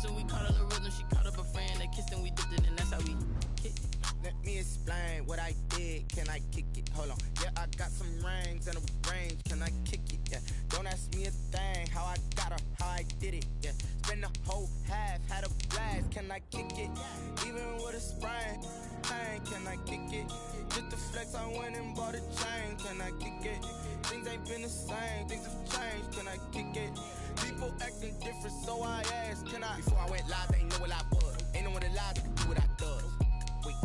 so we caught up the rhythm. She caught up a friend that kissed and we dipped it, and that's how we kick. Let me explain what I did. Can I kick it? Hold on. Yeah, I got some rings and a range. Can I kick it? Yeah. Don't ask me a thing. How I got her, how I did it. Yeah. Spend the whole half, had a blast. Can I kick it? Even with a sprain. Pain, can I kick it? Just the flex, I went and bought a chain. Can I kick it? Things ain't been the same. Things have changed. Can I kick it? People acting different, so I asked. Can I? Before I went live, they ain't know what I was. Ain't no one alive that can do what I does. Wait.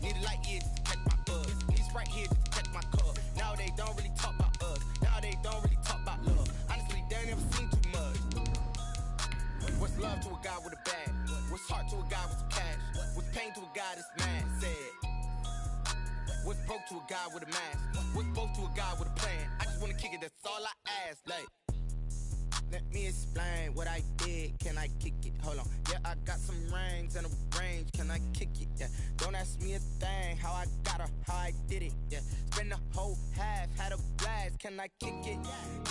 Need a light here just to catch my buzz. Need Sprite here just to catch my cup. Now they don't really talk about us. Now they don't really talk about love. Honestly, they ain't never seen too much. What's love to a guy with a bag? What's heart to a guy with some cash? What's pain to a guy that's mad? Said. What's broke to a guy with a mask? What's broke to a guy with a plan? I just wanna kick it, that's all I ask. Like, let me explain what I did. Can I kick it? Hold on. Yeah, I got some rings and a range. Can I kick it? Yeah. Don't ask me a thing. How I got her, how I did it. Yeah. Spend the whole half, had a blast. Can I kick it?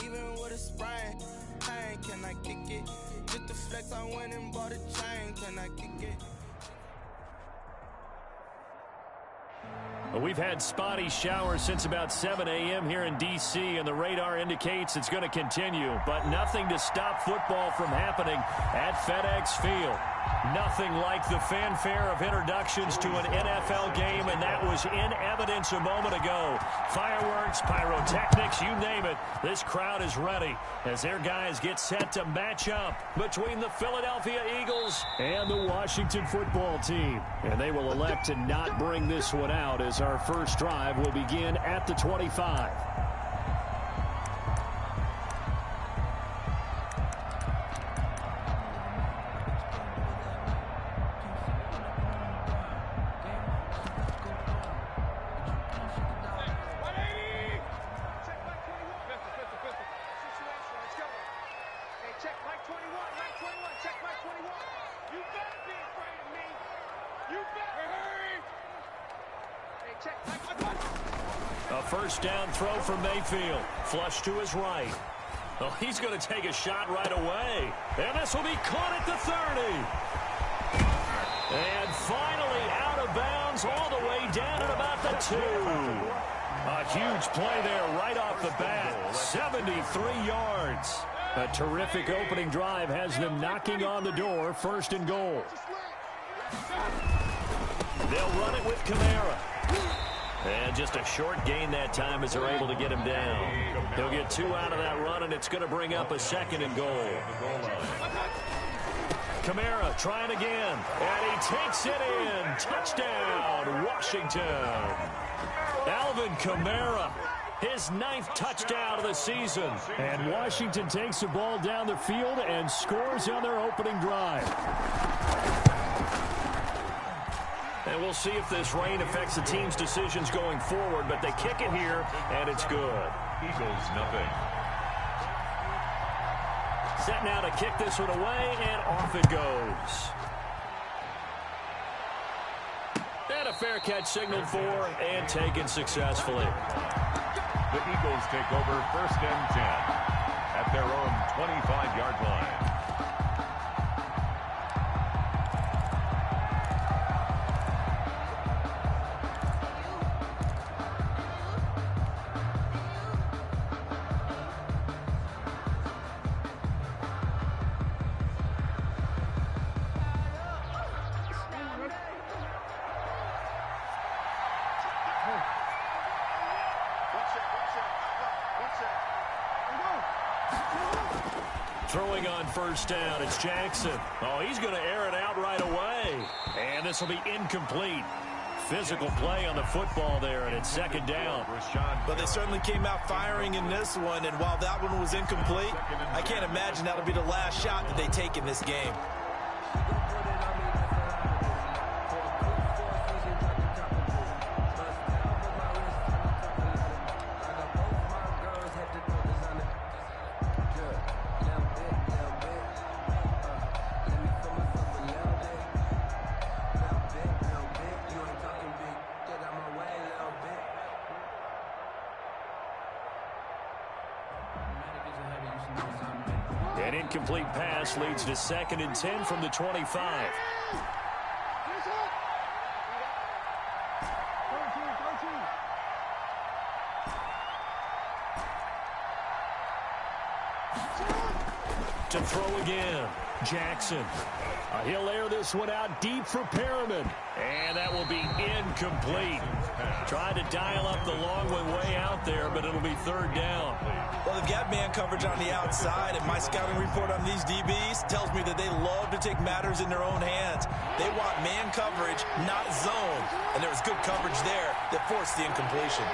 Even with a sprain. Pain, can I kick it? Just the flex, I went and bought a chain. Can I kick it? Well, we've had spotty showers since about 7 a.m. here in D.C., and the radar indicates it's going to continue, but nothing to stop football from happening at FedEx Field. Nothing like the fanfare of introductions to an NFL game, and that was in evidence a moment ago. Fireworks, pyrotechnics, you name it. This crowd is ready as their guys get set to match up between the Philadelphia Eagles and the Washington football team. And they will elect to not bring this one out as our first drive will begin at the 25. A first down throw from Mayfield. Flush to his right. Oh, he's going to take a shot right away. And this will be caught at the 30. And finally out of bounds all the way down at about the 2. A huge play there right off the bat. 73 yards. A terrific opening drive has them knocking on the door. First and goal. They'll run it with Kamara. And just a short gain that time as they're able to get him down. He'll get 2 out of that run, and it's going to bring up a second and goal. Kamara trying again, and he takes it in. Touchdown, Washington. Alvin Kamara, his 9th touchdown of the season. And Washington takes the ball down the field and scores on their opening drive. And we'll see if this rain affects the team's decisions going forward, but they kick it here, and it's good. Eagles, nothing. Set now to kick this one away, and off it goes. And a fair catch signaled for and taken successfully. The Eagles take over 1st and 10 at their own 25-yard line. Throwing on first down, it's Jackson. Oh, he's going to air it out right away. And this will be incomplete. Physical play on the football there, and it's 2nd down. But they certainly came out firing in this one, and while that one was incomplete, I can't imagine that'll be the last shot that they take in this game. An incomplete pass leads to 2nd and 10 from the 25. To throw again, Jackson. He'll air this one out deep for Perriman. And that will be incomplete. Tried to dial up the long way out there, but it'll be 3rd down. Well, they've got man coverage on the outside, and my scouting report on these DBs tells me that they love to take matters in their own hands. They want man coverage, not zone. And there was good coverage there that forced the incompletion.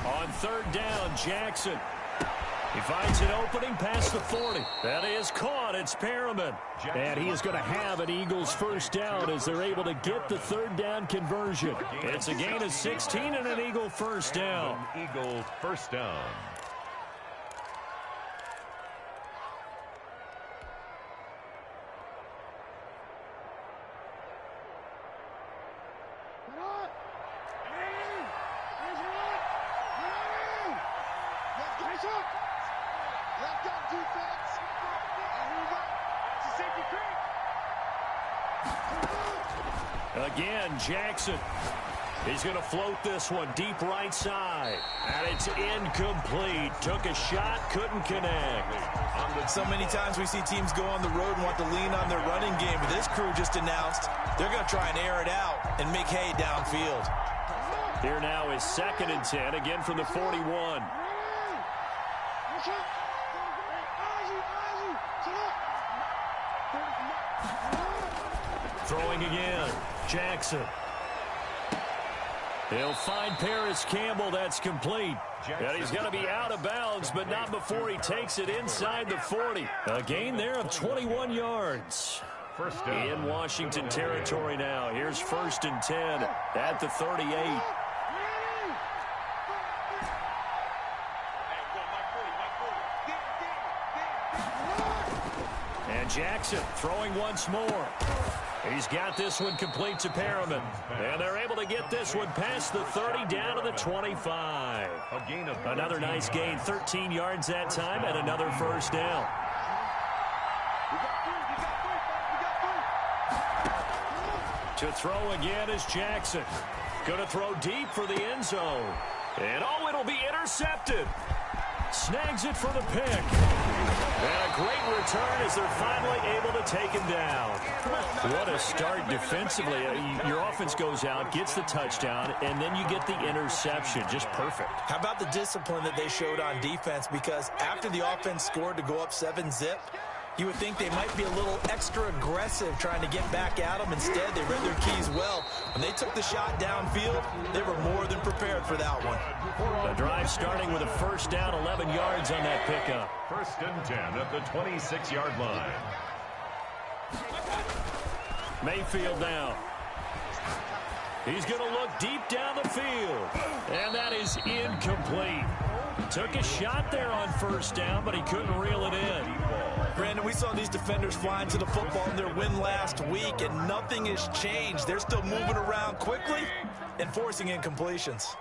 On 3rd down, Jackson. He finds an opening past the 40. That is caught. It's Perriman. And he is going to have an Eagles 1st down as they're able to get the 3rd down conversion. It's a gain of 16 and an Eagle 1st down. Eagle 1st down. Again, Jackson. He's going to float this one deep right side. And it's incomplete. Took a shot, couldn't connect. So many times we see teams go on the road and want to lean on their running game. But this crew just announced they're going to try and air it out and make hay downfield. Here now is 2nd and 10, again from the 41. Throwing again, Jackson. He'll find Paris Campbell. That's complete. And he's going to be out of bounds, but not before he takes it inside the 40. A gain there of 21 yards. First down. In Washington territory now. Here's 1st and 10 at the 38. And Jackson throwing once more. He's got this one complete to Perriman. And they're able to get this one past the 30 down to the 25. Another nice gain, 13 yards that time, and another 1st down. To throw again is Jackson. Going to throw deep for the end zone. And oh, it'll be intercepted. Snags it for the pick. And a great return as they're finally able to take him down. What a start defensively. Your offense goes out, gets the touchdown, and then you get the interception. Just perfect. How about the discipline that they showed on defense? Because after the offense scored to go up 7-zip, you would think they might be a little extra aggressive trying to get back at them. Instead, they read their keys well. When they took the shot downfield, they were more than prepared for that one. The drive starting with a 1st down, 11 yards on that pickup. 1st and 10 at the 26-yard line. Mayfield now. He's going to look deep down the field. And that is incomplete. Took a shot there on 1st down, but he couldn't reel it in. Brandon, we saw these defenders flying to the football in their win last week, and nothing has changed. They're still moving around quickly and forcing incompletions.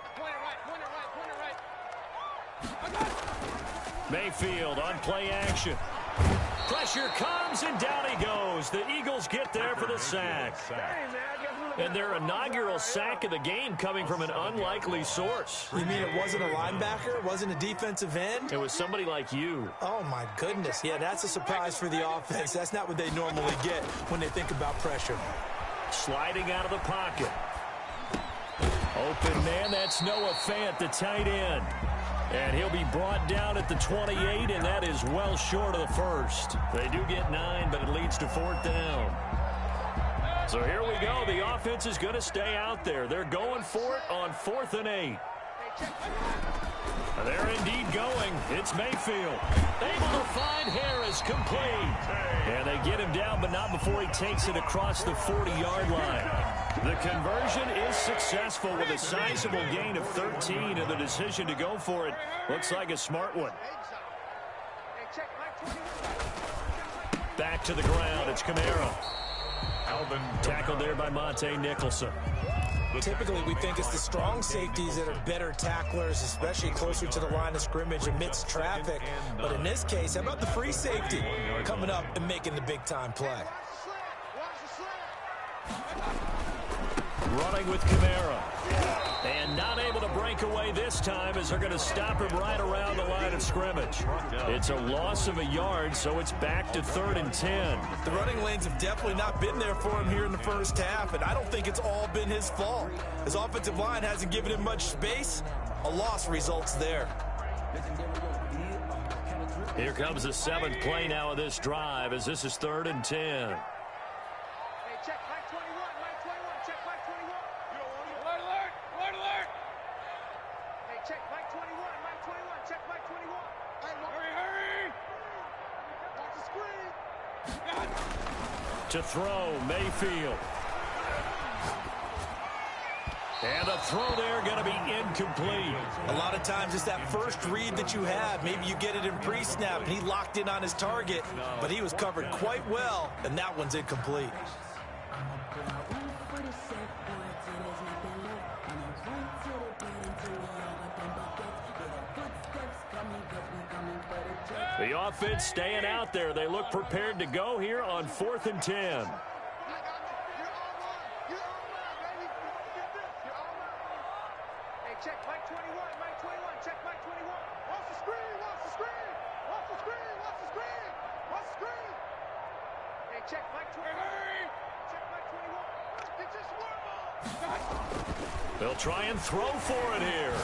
Mayfield on play action. Pressure comes, and down he goes. The Eagles get there for the sack. And their inaugural sack of the game coming from an unlikely source. You mean it wasn't a linebacker? It wasn't a defensive end? It was somebody like you. Oh, my goodness. Yeah, that's a surprise for the offense. That's not what they normally get when they think about pressure. Sliding out of the pocket. Open man, that's Noah Fant, the tight end. And he'll be brought down at the 28, and that is well short of the 1st. They do get 9, but it leads to 4th down. So here we go. The offense is going to stay out there. They're going for it on 4th and 8. They're indeed going. It's Mayfield. Able to find Harris, complete. And they get him down, but not before he takes it across the 40-yard line. The conversion is successful with a sizable gain of 13, and the decision to go for it looks like a smart one. Back to the ground. It's Kamara. Tackled there by Monte Nicholson. Typically, we think it's the strong safeties that are better tacklers, especially closer to the line of scrimmage amidst traffic. But in this case, how about the free safety coming up and making the big-time play? Running with Kamara. And not able to break away this time as they're going to stop him right around the line of scrimmage. It's a loss of a yard, so it's back to 3rd and 10. The running lanes have definitely not been there for him here in the first half, and I don't think it's all been his fault. His offensive line hasn't given him much space. A loss results there. Here comes the 7th play now of this drive as this is 3rd and 10. To throw, Mayfield. And the throw there going to be incomplete. A lot of times it's that first read that you have. Maybe you get it in pre-snap, and he locked in on his target, but he was covered quite well, and that one's incomplete. The offense staying out there. They look prepared to go here on 4th and 10. Check Mike 21, Mike 21, check Mike 21. Watch the screen, watch the screen, watch the screen, watch the screen, watch the screen. Hey, check Mike 21, check Mike 21. It's just one ball. They'll try and throw for it here.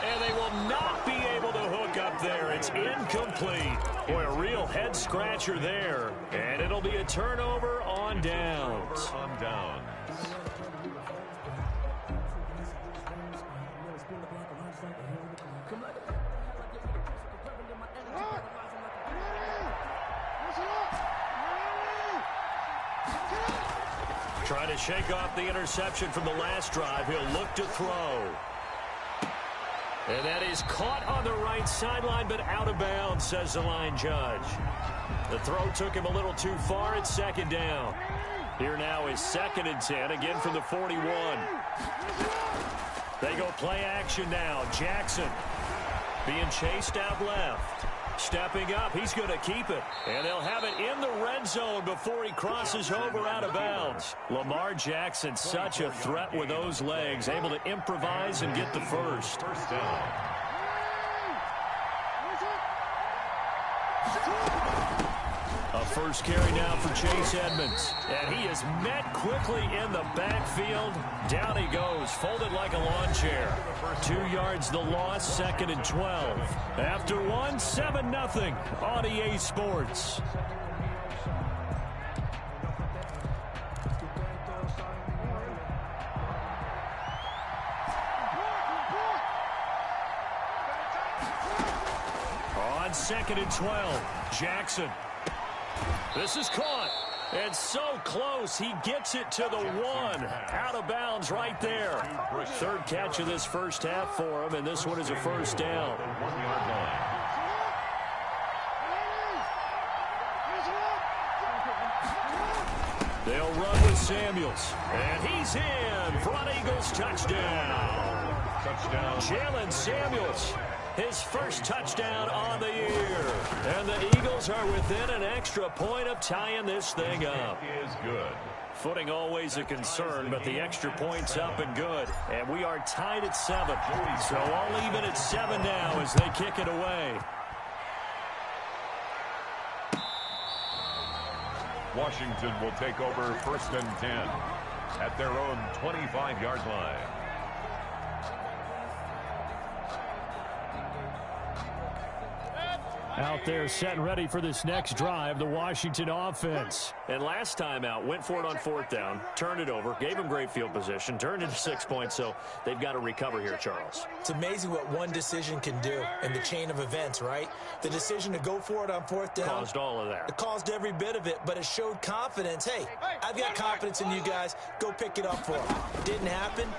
And they will not be able to hook up there. It's incomplete. Boy, a real head-scratcher there. And it'll be a turnover on downs. Trying to shake off the interception from the last drive. He'll look to throw. And that is caught on the right sideline, but out of bounds, says the line judge. The throw took him a little too far. It's 2nd down. Here now is 2nd and 10, again from the 41. They go play action now. Jackson being chased out left. Stepping up, he's going to keep it. And they'll have it in the red zone before he crosses over out of bounds. Lamar Jackson, such a threat with those legs, able to improvise and get the first. A first carry now for Chase Edmonds. And he is met quickly in the backfield. Down he goes, folded like a lawn chair. 2 yards the loss, 2nd and 12. After 1, 7-0 on EA Sports. On 2nd and 12, Jackson. This is caught. And so close, he gets it to the 1. Out of bounds right there. 3rd catch of this first half for him, and this one is a first down. They'll run with Samuels. And he's in for an Eagles touchdown. Jalen Samuels. His first touchdown on the year. And the Eagles are within an extra point of tying this thing up. Is good. Footing always a concern, but the extra point's up and good. And we are tied at 7. So all even at 7 now as they kick it away. Washington will take over 1st and 10 at their own 25-yard line. Out there set and ready for this next drive, the Washington offense. And last time out, went for it on 4th down, turned it over, gave them great field position, turned it to 6 points, so they've got to recover here, Charles. It's amazing what one decision can do in the chain of events, right? The decision to go for it on 4th down. Caused all of that. It caused every bit of it, but it showed confidence. Hey, I've got confidence in you guys. Go pick it up for them. Didn't happen.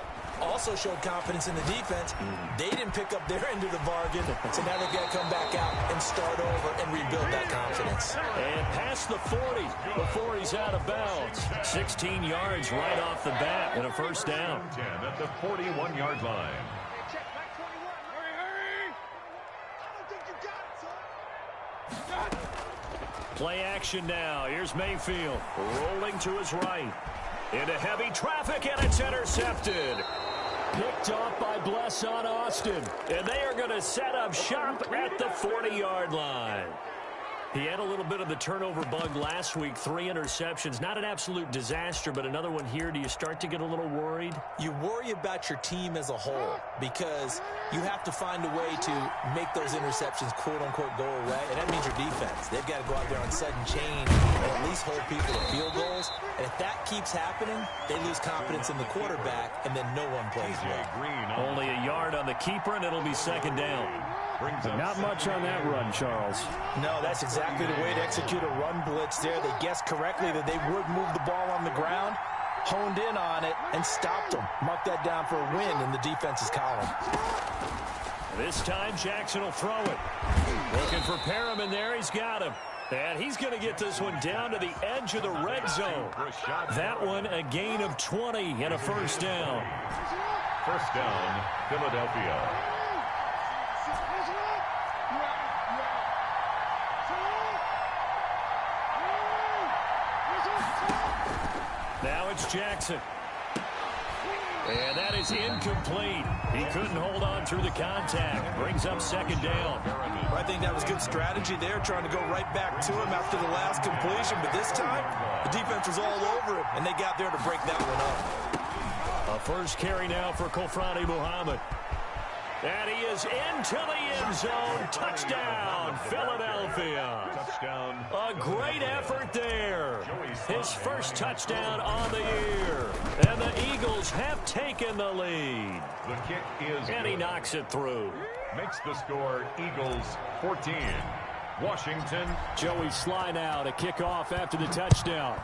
also showed confidence in the defense. They didn't pick up their end of the bargain, so now they've got to come back out and start over and rebuild that confidence. And past the 40 before he's out of bounds. 16 yards right off the bat and a first down. 10 at the 41-yard line. Check back 21. Hurry! I don't think you got it, son. Play action now. Here's Mayfield rolling to his right. Into heavy traffic, and it's intercepted. Picked off by Bless on Austin. And they are going to set up shop at the 40-yard line. He had a little bit of the turnover bug last week. 3 interceptions. Not an absolute disaster, but another one here. Do you start to get a little worried? You worry about your team as a whole because you have to find a way to make those interceptions, quote-unquote, go away, and that means your defense. They've got to go out there on sudden change and at least hold people to field goals, and if that keeps happening, they lose confidence in the quarterback, and then no one plays well. Only a yard on the keeper, and it'll be second down. Not much on that run, Charles. No, that's exactly the way to execute a run blitz there. They guessed correctly that they would move the ball on the ground, honed in on it, and stopped them. Mark that down for a win in the defense's column. This time, Jackson will throw it. Looking for Perriman there. He's got him. And he's going to get this one down to the edge of the red zone. That one, a gain of 20 and a first down. First down, Philadelphia. Now it's Jackson. And that is incomplete. He couldn't hold on through the contact. Brings up second down. I think that was good strategy there, trying to go right back to him after the last completion. But this time, the defense was all over him, and they got there to break that one up. A first carry now for Kofrani Muhammad. And he is into the end zone. Touchdown, Philadelphia. Touchdown. A great effort there. His first touchdown on the year. And the Eagles have taken the lead. The kick is And he good. knocks it through. Makes the score Eagles 14. Washington. Joey Sly now to kick off after the touchdown.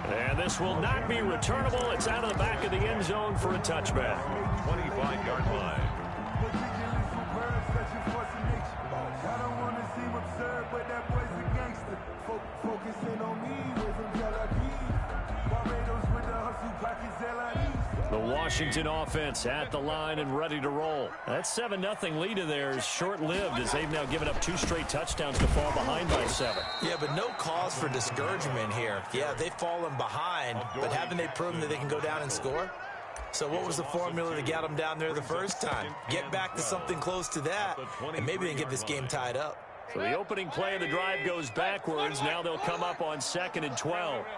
And this will not be returnable. It's out of the back of the end zone for a touchback. 25-yard line. The Washington offense at the line and ready to roll. That 7-0 lead of theirs is short-lived as they've now given up 2 straight touchdowns to fall behind by 7. Yeah, but no cause for discouragement here. Yeah, they've fallen behind, but haven't they proven that they can go down and score? So what was the formula that got them down there the first time? Get back to something close to that, and maybe they can get this game tied up. So the opening play of the drive goes backwards. Now they'll come up on 2nd and 12. Hey,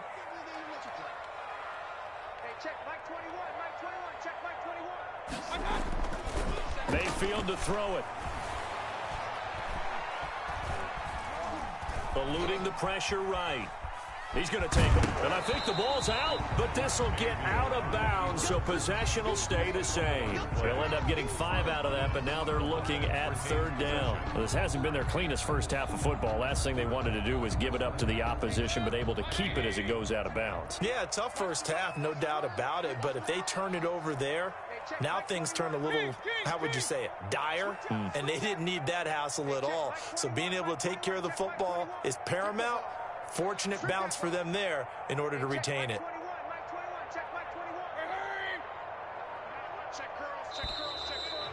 check Mike 21. Mike 21. Check Mike 21. Mayfield to throw it. Eluding the pressure right. He's going to take him. And I think the ball's out, but this will get out of bounds, so possession will stay the same. They'll end up getting 5 out of that, but now they're looking at 3rd down. Well, this hasn't been their cleanest first half of football. Last thing they wanted to do was give it up to the opposition, but able to keep it as it goes out of bounds. Yeah, tough first half, no doubt about it, but if they turn it over there, now things turn a little, how would you say it, dire, and they didn't need that hassle at all. So being able to take care of the football is paramount. Fortunate bounce for them there in order to retain it. Mike 21. Check Mike 21. Hey! Check girls. Check girls. Check girls.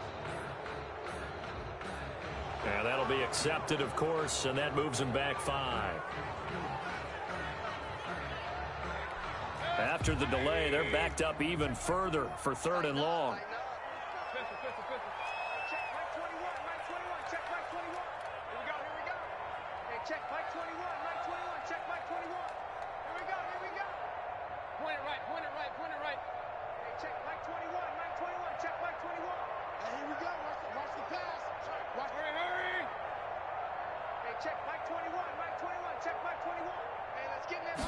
And that'll be accepted, of course, and that moves them back 5. After the delay, they're backed up even further for 3rd and long. Check Mike 21. Mike 21. Check Mike 21. Here we go. Here we go. Hey, check Mike 21. Mike 21. Check Mike 21. Here we go. Here we go. Point it right. Point it right. Point it right. Hey, check Mike 21. Mike 21. Check Mike 21. Hey, here we go. Watch the pass. Watch. Hurry. Hey, check Mike 21. Mike 21. Check Mike 21. Hey, let's get in there.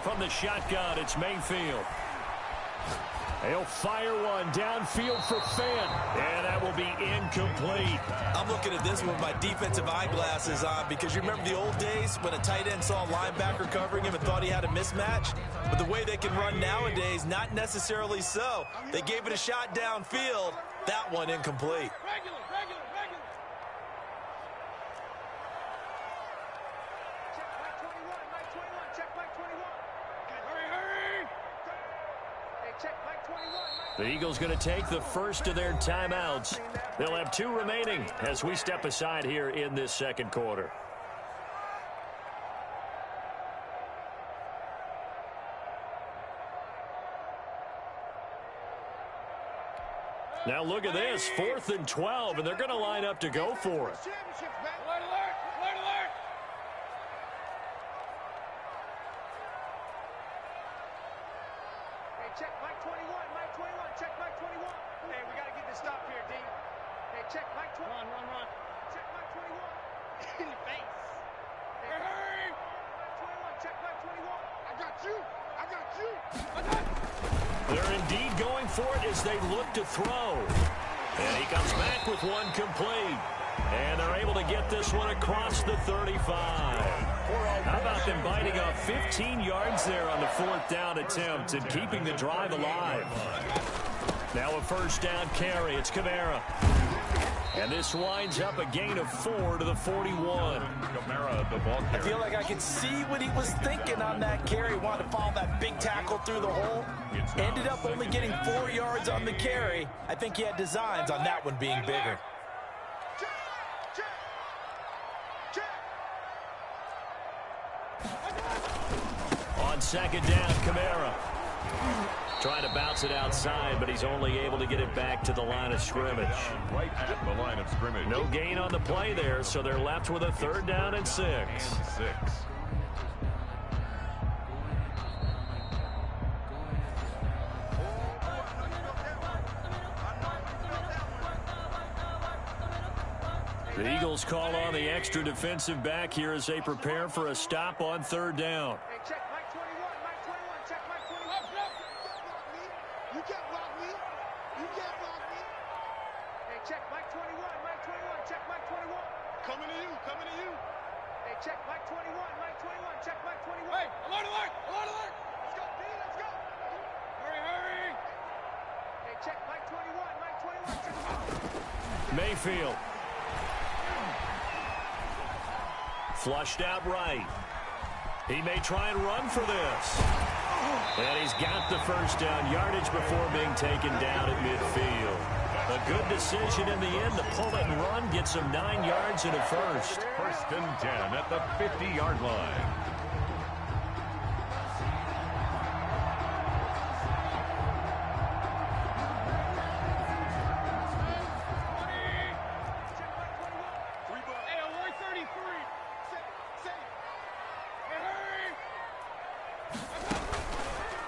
From the shotgun, it's Mayfield. He'll fire one downfield for Fant, and that will be incomplete. I'm looking at this with my defensive eyeglasses on because you remember the old days when a tight end saw a linebacker covering him and thought he had a mismatch? But the way they can run nowadays, not necessarily so. They gave it a shot downfield. That one incomplete. Regular. Check Mike 21. Check Mike 21. Hurry. Hey, check Mike 21. The Eagles going to take the first of their timeouts. They'll have 2 remaining as we step aside here in this second quarter. Now look at this, 4th and 12, and they're going to line up to go for it. Alert. Hey, check Mike 21. Check Mike 21. Hey, we got to get this stop here, D. Hey, check Mike 21. Run. Check Mike 21. In the face. Hey, hurry. Mike 21. Check Mike 21. I got you. They're indeed going for it as they look to throw. And he comes back with one complete. And they're able to get this one across the 35. How about them biting off 15 yards there on the 4th down attempt and keeping the drive alive? Now a first down carry. It's Kamara. And this winds up a gain of 4 to the 41. Kamara, the ball carrier. I feel like I could see what he was thinking on that carry. Wanted to follow that big tackle through the hole. Ended up only getting 4 yards on the carry. I think he had designs on that one being bigger. On second down, Kamara. Trying to bounce it outside, but he's only able to get it back to the line of scrimmage. Right at the line of scrimmage. No gain on the play there, so they're left with a 3rd down and 6. The Eagles call on the extra defensive back here as they prepare for a stop on 3rd down. Hey, check Mike 21. Check Mike 21. You can't block me. Hey, check Mike 21. Check Mike 21. Coming to you. Hey, check Mike 21. Check Mike 21. Hey, alert. Let's go, D. Let's go. Hurry. Hey, check Mike 21. Check Mayfield. Flushed out right. He may try and run for this. And he's got the first down yardage before being taken down at midfield. A good decision in the end to pull it and run, get some 9 yards and a first. 1st and 10 at the 50-yard line.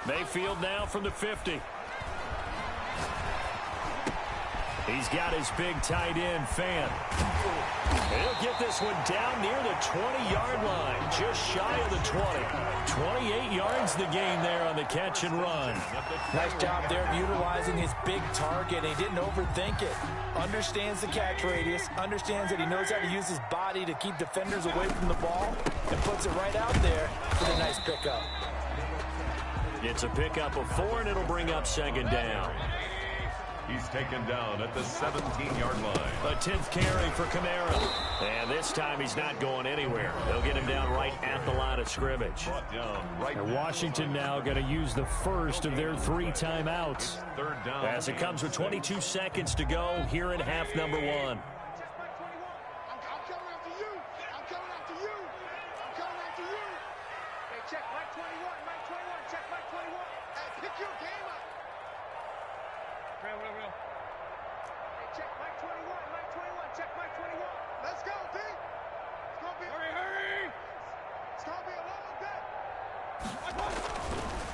Mayfield now from the 50. He's got his big tight end, Fant. He'll get this one down near the 20-yard line, just shy of the 20. 28 yards the gain there on the catch and run. Nice job there of utilizing his big target. He didn't overthink it. Understands the catch radius, understands that he knows how to use his body to keep defenders away from the ball, and puts it right out there for the nice pickup. It's a pickup of 4, and it'll bring up 2nd down. He's taken down at the 17-yard line. A 10th carry for Kamara. And this time he's not going anywhere. They'll get him down right at the line of scrimmage. And Washington now going to use the first of their 3 timeouts. 3rd down. As it comes with 22 seconds to go here in half number 1.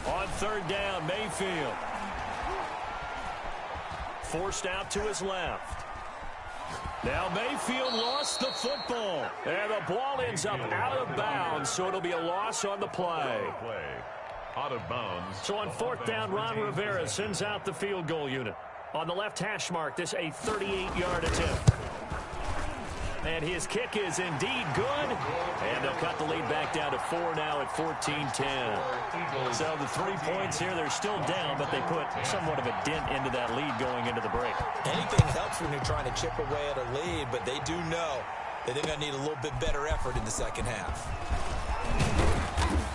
On 3rd down, Mayfield. Forced out to his left. Now Mayfield lost the football. And the ball ends up out of bounds, so it'll be a loss on the play. out of bounds. So on fourth down, Ron Rivera sends out the field goal unit. On the left hash mark, this a 38-yard attempt. And his kick is indeed good. And they'll cut the lead back down to 4 now at 14-10. So the 3 points here, they're still down, but they put somewhat of a dent into that lead going into the break. Anything helps when you're trying to chip away at a lead, but they do know that they're going to need a little bit better effort in the second half.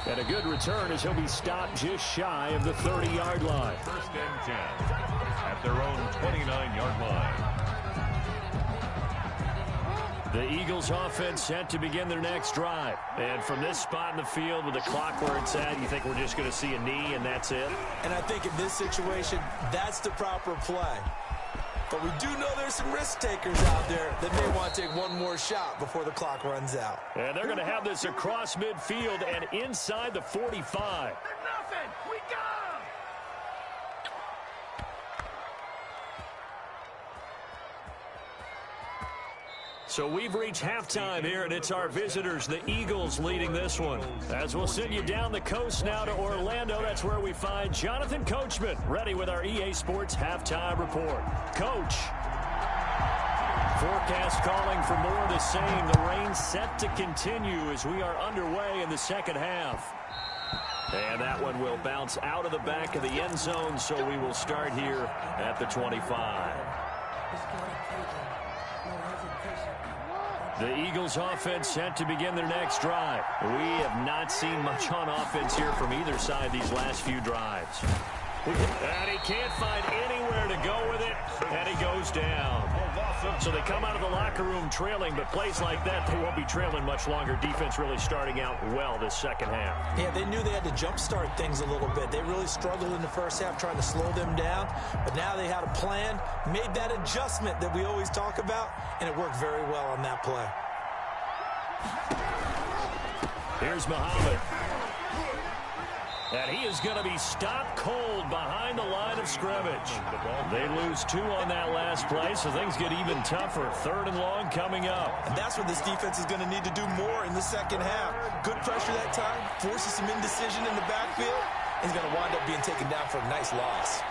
And a good return as he'll be stopped just shy of the 30-yard line. First and 10 at their own 29-yard line. The Eagles offense set to begin their next drive. And from this spot in the field with the clock where it's at, you think we're just going to see a knee and that's it? And I think in this situation, that's the proper play. But we do know there's some risk takers out there that may want to take one more shot before the clock runs out. And they're going to have this across midfield and inside the 45. Nothing. We got him. So we've reached halftime here, and it's our visitors, the Eagles, leading this one. As we'll send you down the coast now to Orlando, that's where we find Jonathan Coachman, ready with our EA Sports halftime report. Coach. Forecast calling for more of the same. The rain set to continue as we are underway in the second half. And that one will bounce out of the back of the end zone, so we will start here at the 25. The Eagles offense set to begin their next drive. We have not seen much on offense here from either side these last few drives. And he can't find anywhere to go with it, and he goes down. So they come out of the locker room trailing, but plays like that, they won't be trailing much longer. Defense really starting out well this second half. Yeah, they knew they had to jumpstart things a little bit. They really struggled in the first half trying to slow them down, but now they had a plan, made that adjustment that we always talk about, and it worked very well on that play. Here's Muhammad. And he is going to be stopped cold behind the line of scrimmage. They lose 2 on that last play, so things get even tougher. Third and long coming up. And that's what this defense is going to need to do more in the second half. Good pressure that time, forces some indecision in the backfield, and he's going to wind up being taken down for a nice loss.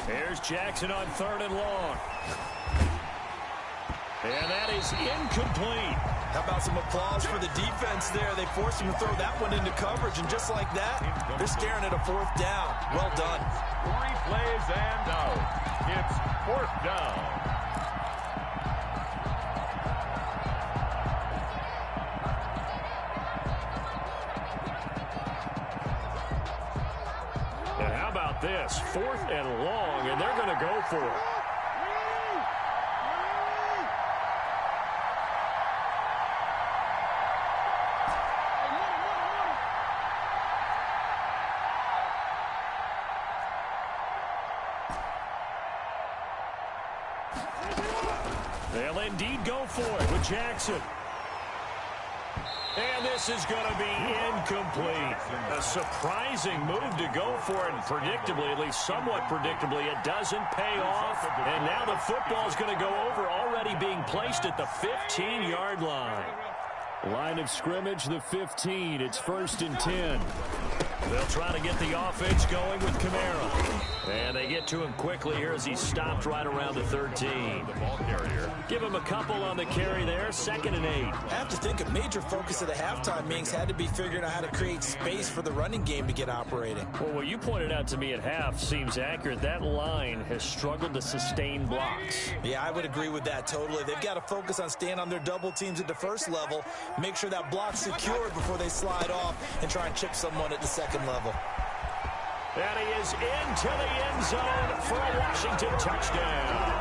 Here's Jackson on third and long. And that is incomplete. How about some applause for the defense there? They forced him to throw that one into coverage, and just like that, they're staring at a fourth down. Well done. 3 plays and out. It's fourth down. And how about this? 4th and long, and they're going to go for it. They'll indeed go for it with Jackson. And this is going to be incomplete. A surprising move to go for it, and predictably, at least somewhat predictably, it doesn't pay off. And now the football is going to go over, already being placed at the 15-yard line. Line of scrimmage, the 15. It's 1st and 10. They'll try to get the offense going with Kamara. And they get to him quickly here as he's stopped right around the 13. The ball carrier. Give him a couple on the carry there. 2nd and 8. I have to think a major focus of the halftime meetings had to be figuring out how to create space for the running game to get operating. Well, what you pointed out to me at half seems accurate. That line has struggled to sustain blocks. Yeah, I would agree with that totally. They've got to focus on staying on their double teams at the first level, make sure that block's secured before they slide off and try and chip someone at the second level. And he is into the end zone for a Washington touchdown.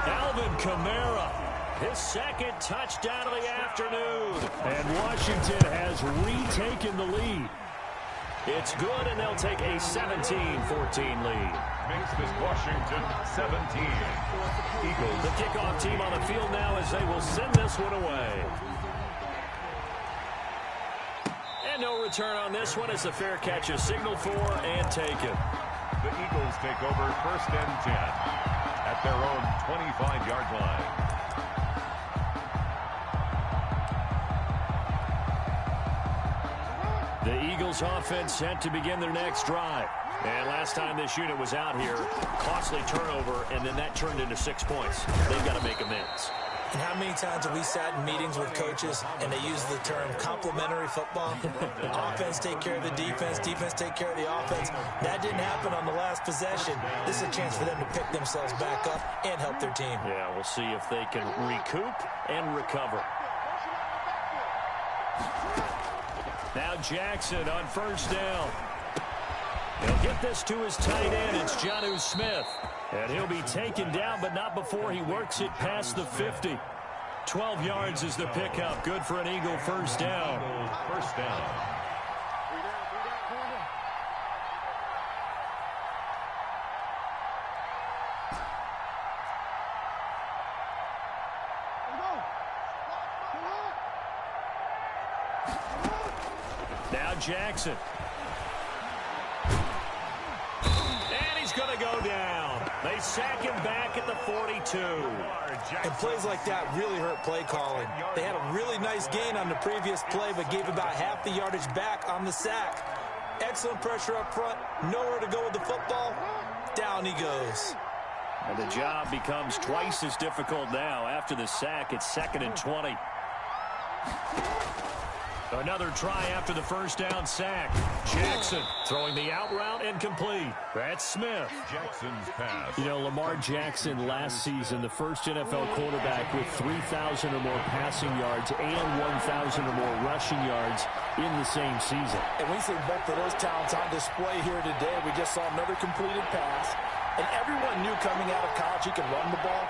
Alvin Kamara, his 2nd touchdown of the afternoon. And Washington has retaken the lead. It's good, and they'll take a 17-14 lead. Makes this Washington 17. Eagles. The kickoff team on the field now as they will send this one away. And no return on this one as the fair catch is signaled for and taken. The Eagles take over 1st and 10 at their own 25-yard line. The Eagles offense set to begin their next drive. And last time this unit was out here, costly turnover, and then that turned into 6 points. They've got to make amends. And how many times have we sat in meetings with coaches and they use the term complementary football? Offense take care of the defense, defense take care of the offense. That didn't happen on the last possession. This is a chance for them to pick themselves back up and help their team. Yeah, we'll see if they can recoup and recover. Now Jackson on 1st down. He'll get this to his tight end. It's Jonnu Smith. And he'll be taken down, but not before he works it past the 50. 12 yards is the pickup. Good for an Eagle 1st down. 1st down. Now Jackson. And he's going to go down. They sack him back at the 42. And plays like that really hurt play calling. They had a really nice gain on the previous play, but gave about half the yardage back on the sack. Excellent pressure up front. Nowhere to go with the football. Down he goes. And the job becomes twice as difficult now. After the sack, it's 2nd and 20. Another try after the 1st down sack. Jackson throwing the out route incomplete. That's Smith. Jackson's pass. You know, Lamar Jackson last season, the first NFL quarterback with 3,000 or more passing yards and 1,000 or more rushing yards in the same season. And we see both of those talents on display here today. We just saw another completed pass. And everyone knew coming out of college he could run the ball.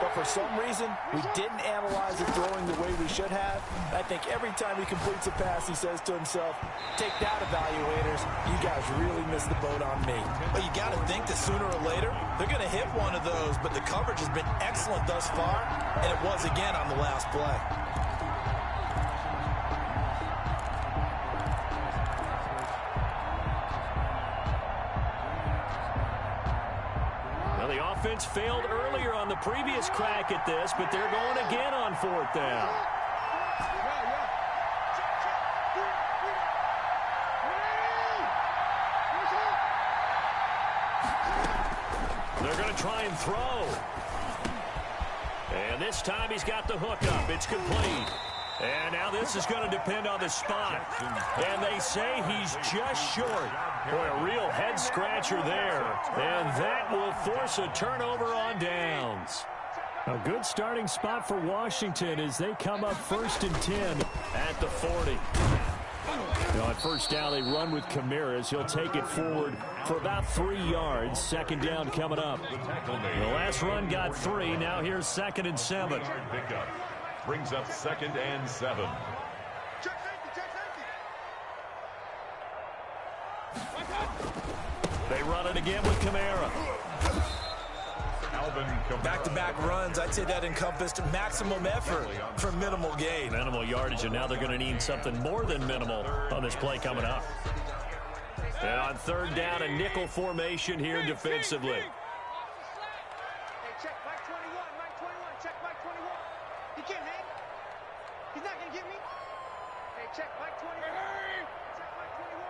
But for some reason, we didn't analyze it throwing the way we should have. I think every time he completes a pass, he says to himself, take that, evaluators. You guys really missed the boat on me. But you got to think that sooner or later, they're going to hit one of those. But the coverage has been excellent thus far, and it was again on the last play. Offense failed earlier on the previous crack at this, but they're going again on 4th down. They're going to try and throw. And this time he's got the hook up. It's complete. And now this is going to depend on the spot. And they say he's just short. Boy, a real head-scratcher there. And that will force a turnover on downs. A good starting spot for Washington as they come up 1st and 10 at the 40. On 1st down, they run with Camaras. He'll take it forward for about 3 yards. 2nd down coming up. The last run got 3. Now here's 2nd and 7. Brings up 2nd and 7. They run it again with Kamara. Back-to-back runs, I'd say that encompassed maximum effort for minimal gain. Minimal yardage, and now they're going to need something more than minimal on this play coming up. And on 3rd down, a nickel formation here defensively. Hey, check Mike 21, Mike 21, check Mike 21. He can't hang. He's not going to get me. Hey, check Mike 21. Check Mike 21.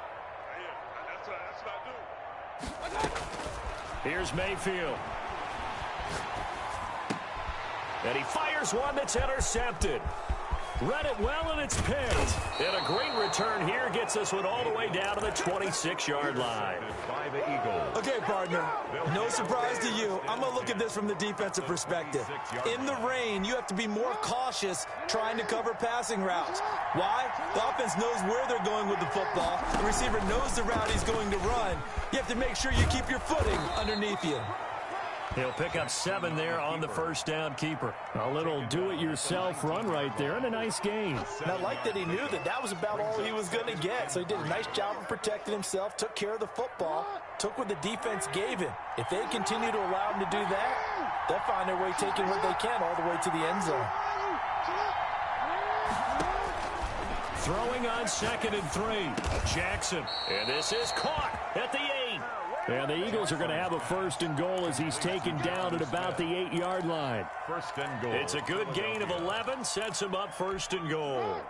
Yeah, that's what I do. Here's Mayfield. And he fires one that's intercepted. Read it well, and it's picked. And a great return here gets us one all the way down to the 26-yard line. By the Eagles. Okay, partner, no surprise to you. I'm going to look at this from the defensive perspective. In the rain, you have to be more cautious trying to cover passing routes. Why? The offense knows where they're going with the football. The receiver knows the route he's going to run. You have to make sure you keep your footing underneath you. He'll pick up 7 there on the 1st down keeper. A little do-it-yourself run right there, and a nice gain. And I like that he knew that that was about all he was going to get. So he did a nice job of protecting himself, took care of the football, took what the defense gave him. If they continue to allow him to do that, they'll find their way taking what they can all the way to the end zone. Throwing on 2nd and 3. Jackson. And this is caught at the 8. And the Eagles are going to have a 1st and goal as he's taken down at about the 8-yard line. 1st and goal. It's a good gain of 11, sets him up 1st and goal.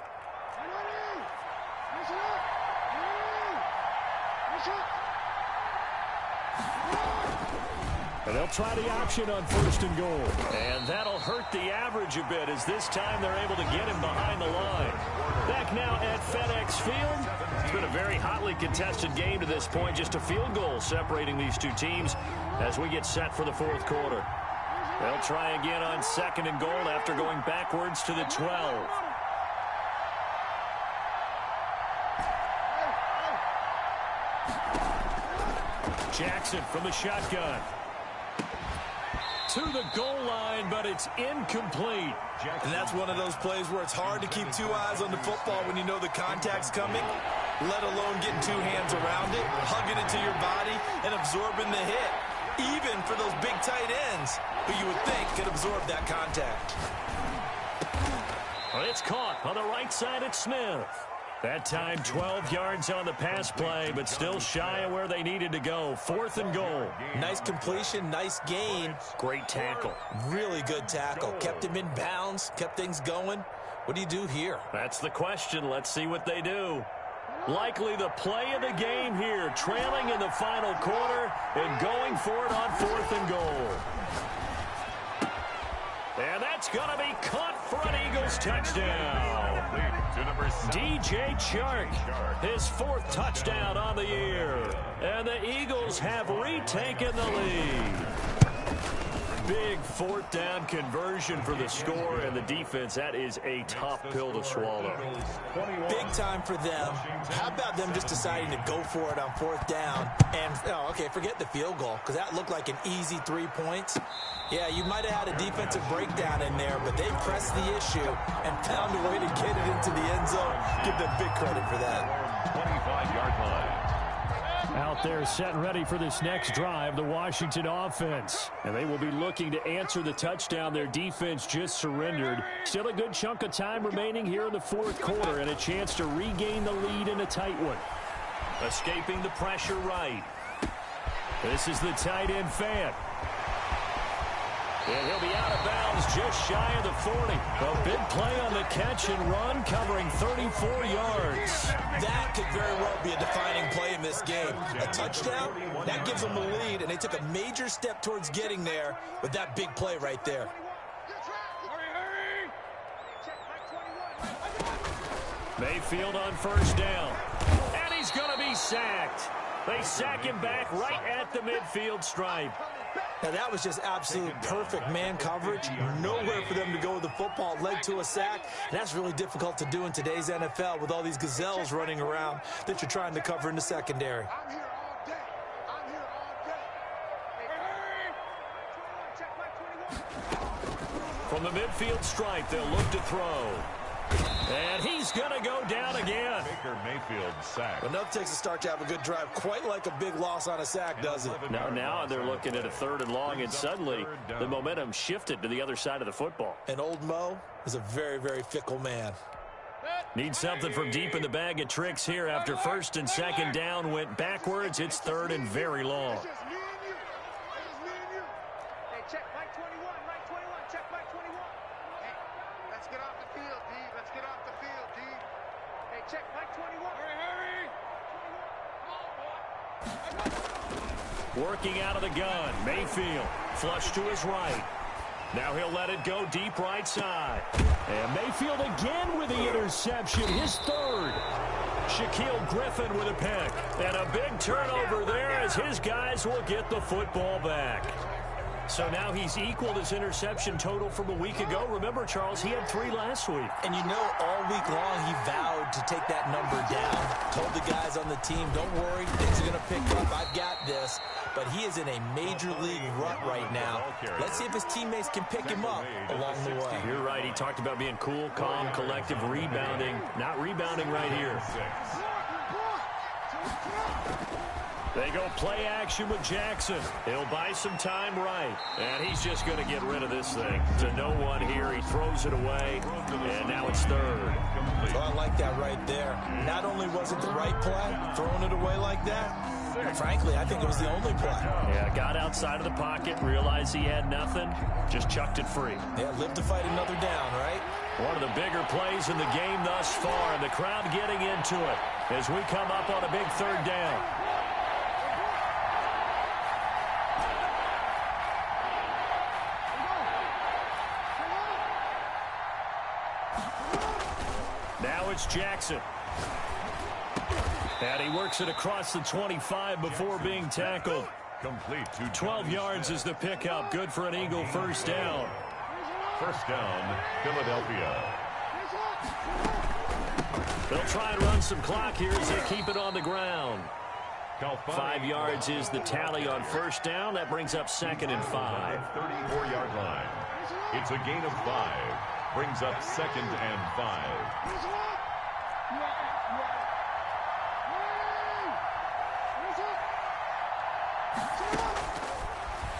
And they'll try the option on 1st and goal. And that'll hurt the average a bit as this time they're able to get him behind the line. Back now at FedEx Field. It's been a very hotly contested game to this point. Just a field goal separating these two teams as we get set for the 4th quarter. They'll try again on 2nd and goal after going backwards to the 12. Jackson from the shotgun. To the goal line, but it's incomplete. And that's one of those plays where it's hard to keep 2 eyes on the football when you know the contact's coming, let alone getting 2 hands around it, hugging it to your body, and absorbing the hit. Even for those big tight ends, who you would think could absorb that contact. Well, it's caught on the right side at Smith. That time 12 yards on the pass play, but still shy of where they needed to go. 4th and goal. Nice completion, nice gain. Great tackle. Really good tackle. Kept him in bounds, kept things going. What do you do here? That's the question. Let's see what they do. Likely the play of the game here, trailing in the final quarter and going for it on 4th and goal. And that's going to be caught for an Eagles touchdown. DJ Chark, his 4th touchdown on the year. And the Eagles have retaken the lead. Big 4th down conversion for the score, and the defense, that is a tough pill to swallow. Big time for them. How about them just deciding to go for it on 4th down? And, okay, forget the field goal, because that looked like an easy 3 points. Yeah, you might have had a defensive breakdown in there, but they pressed the issue and found a way to get it into the end zone. Give them big credit for that. 25-yard line. Out there set and ready for this next drive, the Washington offense. And they will be looking to answer the touchdown their defense just surrendered. Still a good chunk of time remaining here in the 4th quarter and a chance to regain the lead in a tight one. Escaping the pressure right. This is the tight end Fant. And he'll be out of bounds just shy of the 40. A big play on the catch and run, covering 34 yards. That could very well be a defining play in this game. A touchdown, that gives them the lead, and they took a major step towards getting there with that big play right there. Mayfield on 1st down. And he's going to be sacked. They sack him back right at the midfield stripe. Now, that was just absolute perfect man coverage. Nowhere for them to go with the football. Led to a sack. And that's really difficult to do in today's NFL with all these gazelles running around that you're trying to cover in the secondary. I'm here all day. I'm here all day. From the midfield stripe, they'll look to throw. And he's going to go down again. Baker Mayfield sacked. Enough takes a start to have a good drive. Quite like a big loss on a sack, does it? Now they're looking at a 3rd and long, and suddenly the momentum shifted to the other side of the football. And old Mo is a very, very fickle man. Need something from deep in the bag of tricks here after 1st and 2nd down went backwards. It's 3rd and very long. It's just me and you. It's just me and you. Hey, check Mike 21. Mike 21. Check Mike 21. Hey, let's get off the field, D. Let's get off the field, D. Hey, check Mike 21. Hurry, hurry. 21. Working out of the gun. Mayfield flush to his right. Now he'll let it go deep right side. And Mayfield again with the interception, his 3rd. Shaquille Griffin with a pick. And a big turnover there as his guys will get the football back. So now he's equaled his interception total from a week ago. Remember, Charles, he had 3 last week. And you know, all week long he vowed to take that number down. Told the guys on the team, don't worry, things are going to pick up. I've got this. But he is in a major league rut right now. Let's see if his teammates can pick him up along the way. You're right. He talked about being cool, calm, collective, rebounding. Not rebounding right here. They go play action with Jackson. He'll buy some time right. And he's just going to get rid of this thing. To no one here. He throws it away. And now it's 3rd. So I like that right there. Not only was it the right play, throwing it away like that, Frankly, I think it was the only play. Yeah, got outside of the pocket, realized he had nothing, just chucked it free. Yeah, live to fight another down, right? One of the bigger plays in the game thus far, and the crowd getting into it as we come up on a big third down. Now it's Jackson. And he works it across the 25 before being tackled. Complete to 12 yards is the pickup. Good for an Eagle first down. First down, Philadelphia. They'll try and run some clock here as they keep it on the ground. 5 yards is the tally on first down. That brings up 2nd and 5. 34-yard line. It's a gain of 5. Brings up 2nd and 5.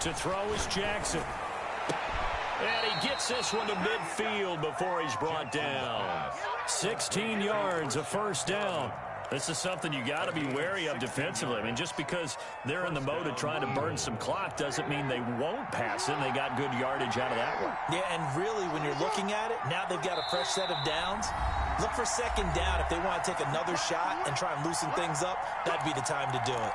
To throw is Jackson. And he gets this one to midfield before he's brought down. 16 yards, a first down. This is something you got to be wary of defensively. I mean, just because they're in the mode of trying to burn some clock doesn't mean they won't pass it. And they got good yardage out of that one. Yeah, and really, when you're looking at it, now they've got a fresh set of downs. Look for 2nd down. If they want to take another shot and try and loosen things up, that'd be the time to do it.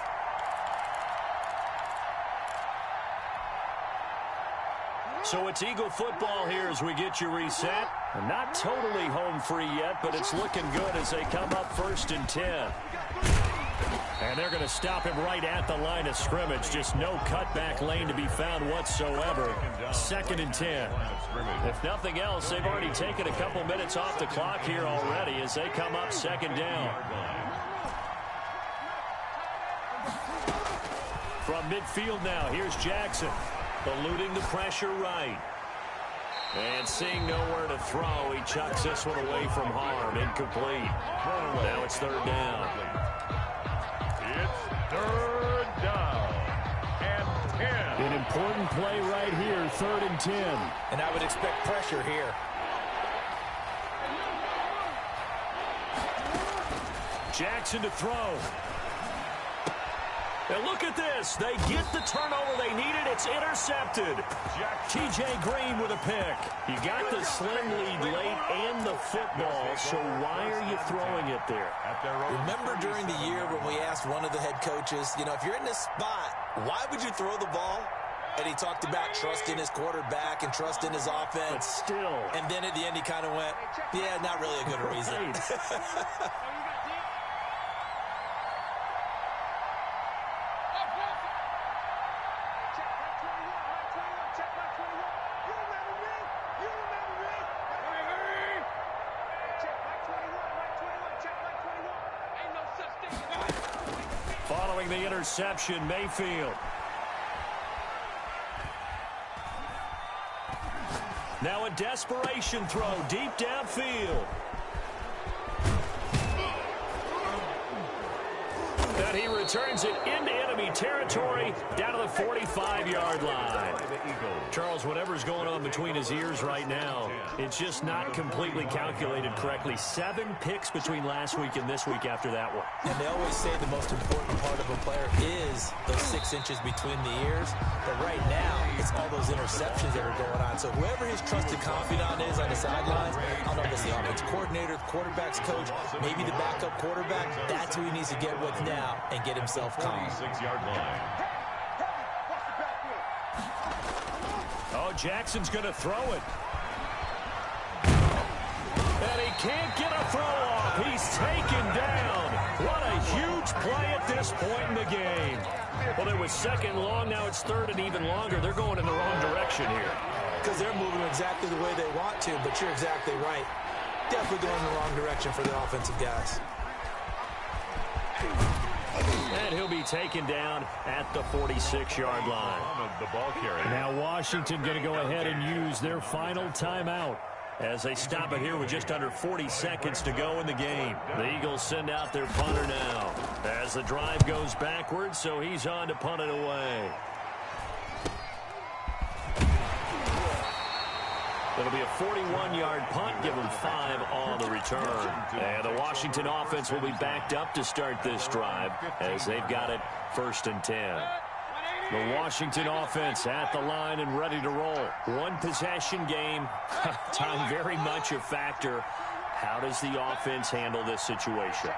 So it's Eagle football here as we get you reset. Not totally home free yet, but it's looking good as they come up 1st and 10. And they're going to stop him right at the line of scrimmage. Just no cutback lane to be found whatsoever. 2nd and 10. If nothing else, they've already taken a couple minutes off the clock here already as they come up 2nd down. From midfield now, here's Jackson. Eluding the pressure right. And seeing nowhere to throw, he chucks this one away from harm. Incomplete. Now it's 3rd down. It's 3rd down and 10. An important play right here, 3rd and 10. And I would expect pressure here. Jackson to throw. And look at this. They get the turnover they needed. It's intercepted. T.J. Green with a pick. You got the slim lead late and the football, so why are you throwing it there? Remember during the year when we asked one of the head coaches, you know, if you're in this spot, why would you throw the ball? And he talked about trusting his quarterback and trusting his offense. But still. And then at the end he kind of went, yeah, not really a good reason. Following the interception, Mayfield. Now a desperation throw deep downfield. And he returns it into enemy territory down to the 45-yard line. Charles, whatever's going on between his ears right now, it's just not completely calculated correctly. 7 picks between last week and this week after that one. And they always say the most important part of a player is those 6 inches between the ears. But right now, it's all those interceptions that are going on. So whoever his trusted confidant is on the sidelines, I don't know if it's the offense coordinator, quarterback's coach, maybe the backup quarterback, that's who he needs to get with now and get himself calm. 6-yard line. Oh, Jackson's going to throw it. And he can't get a throw off. He's taken down. What a huge play at this point in the game. Well, it was 2nd long. Now it's 3rd and even longer. They're going in the wrong direction here. Because they're moving exactly the way they want to, but you're exactly right. Definitely going in the wrong direction for the offensive guys. And he'll be taken down at the 46-yard line. The ball carrier. Now Washington going to go ahead and use their final timeout as they stop it here with just under 40 seconds to go in the game. The Eagles send out their punter now as the drive goes backwards, so he's on to punt it away. It'll be a 41-yard punt, give them 5 on the return. And the Washington offense will be backed up to start this drive as they've got it 1st and 10. The Washington offense at the line and ready to roll. One possession game. Time very much a factor. How does the offense handle this situation?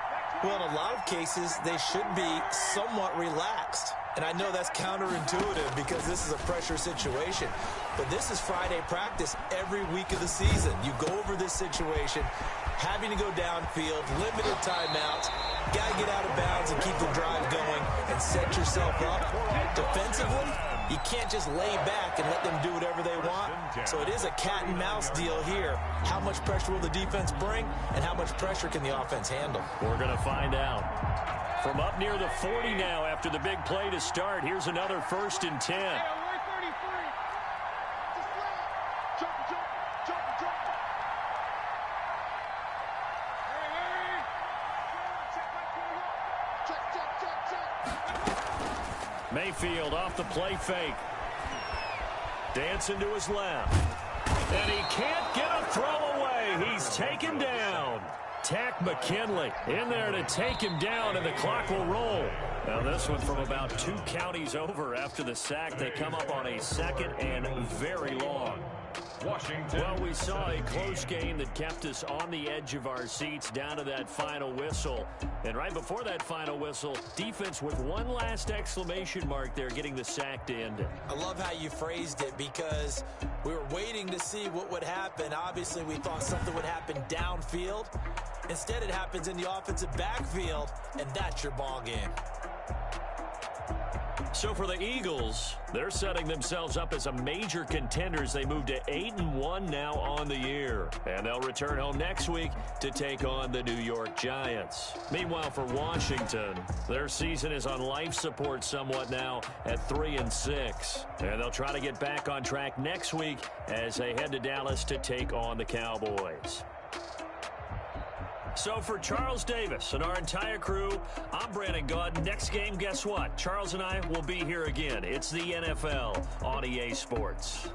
Well, in a lot of cases, they should be somewhat relaxed. And I know that's counterintuitive because this is a pressure situation. But this is Friday practice every week of the season. You go over this situation, having to go downfield, limited timeouts, got to get out of bounds and keep the drive going and set yourself up. Defensively, you can't just lay back and let them do whatever they want. So it is a cat and mouse deal here. How much pressure will the defense bring and how much pressure can the offense handle? We're going to find out. From up near the 40 now after the big play to start, here's another 1st and 10. Mayfield off the play fake. Dancing to his left. And he can't get a throw away. He's taken down. Tack McKinley in there to take him down, and the clock will roll. Now this one from about 2 counties over after the sack. They come up on a 2nd and very long. Washington. Well, we saw a close game that kept us on the edge of our seats down to that final whistle. And right before that final whistle, defense with one last exclamation mark there, getting the sack to end it. I love how you phrased it because we were waiting to see what would happen. Obviously, we thought something would happen downfield. Instead, it happens in the offensive backfield, and that's your ball game. So for the Eagles, they're setting themselves up as a major contender as they move to 8-1 now on the year. And they'll return home next week to take on the New York Giants. Meanwhile, for Washington, their season is on life support somewhat now at 3-6. And they'll try to get back on track next week as they head to Dallas to take on the Cowboys. So for Charles Davis and our entire crew, I'm Brandon Gaudin. Next game, guess what? Charles and I will be here again. It's the NFL on EA Sports.